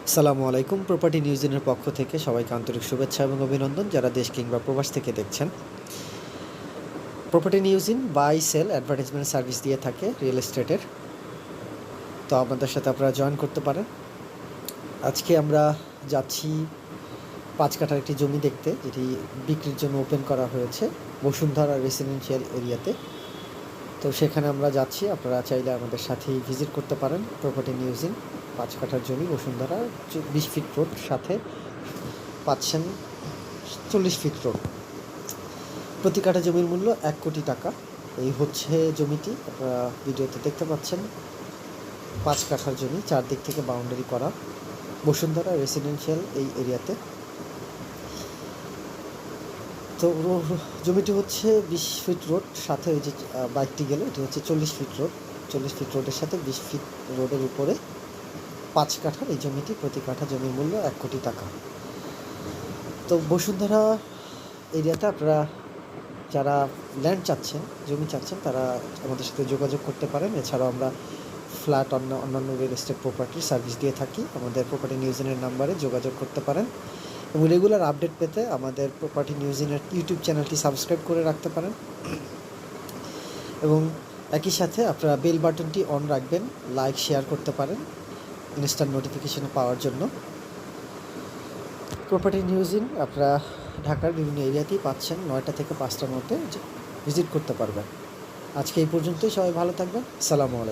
আসসালামু আলাইকুম। প্রপার্টি নিউজিনের পক্ষ থেকে সবাইকে আন্তরিক শুভেচ্ছা এবং অভিনন্দন যারা দেশ কিংবা প্রবাস থেকে দেখছেন। প্রপার্টি নিউজিন বাই সেল অ্যাডভার্টাইজমেন্ট সার্ভিস দিয়ে থাকে রিয়েল এস্টেটের। তো আমাদের সাথে আপনারা জয়েন করতে পারেন। আজকে আমরা যাচ্ছি 5 কাঠার একটি জমি দেখতে, যেটি বিক্রির জন্য ওপেন করা হয়েছে বসুন্ধরা রেসিডেন্সিয়াল এরিয়াতে। তো সেখানে আমরা যাচ্ছি, আপনারা চাইলে আমাদের সাথেই ভিজিট করতে পারেন। প্রপার্টি নিউজিন 5 কাঠার জমি বসুন্ধরা, 20 ফিট রোড, সাথে পাচ্ছেন 40 ফিট রোড। প্রতি কাঠা জমির মূল্য 1 কোটি টাকা। এই হচ্ছে জমিটি, আপনারা ভিডিওতে দেখতে পাচ্ছেন। 5 কাঠার জমি, চারদিক থেকে বাউন্ডারি করা, বসুন্ধরা রেসিডেন্সিয়াল এই এরিয়াতে। তো জমিটি হচ্ছে 20 ফিট রোড, সাথে ওই যে বাইকটি গেল এটি হচ্ছে 40 ফিট রোড। 40 ফিট রোডের সাথে 20 ফিট রোডের উপরে 5 কাঠার এই জমিটি, প্রতি কাঠা জমির মূল্য 1 কোটি টাকা। তো বসুন্ধরা এরিয়াতে আপনারা যারা ল্যান্ড চাচ্ছেন, জমি চাচ্ছেন, তারা আমাদের সাথে যোগাযোগ করতে পারেন। এছাড়াও আমরা ফ্ল্যাট অন্যান্য রিয়েল এস্টেট প্রপার্টির সার্ভিস দিয়ে থাকি। আমাদের প্রপার্টি নিউজিনের নাম্বারে যোগাযোগ করতে পারেন এবং রেগুলার আপডেট পেতে আমাদের প্রপার্টি নিউজিনের ইউটিউব চ্যানেলটি সাবস্ক্রাইব করে রাখতে পারেন এবং একই সাথে আপনারা বেল বাটনটি অন রাখবেন, লাইক শেয়ার করতে পারেন ইনস্ট্যান্ট নোটিফিকেশন পাওয়ার জন্য। প্রপার্টি নিউজিন আপনারা ঢাকার বিভিন্ন এরিয়াতেই পাচ্ছেন, 9টা থেকে 5টার মধ্যে ভিজিট করতে পারবেন। আজকে এই পর্যন্তই, সবাই ভালো থাকবেন। আসসালামু আলাইকুম।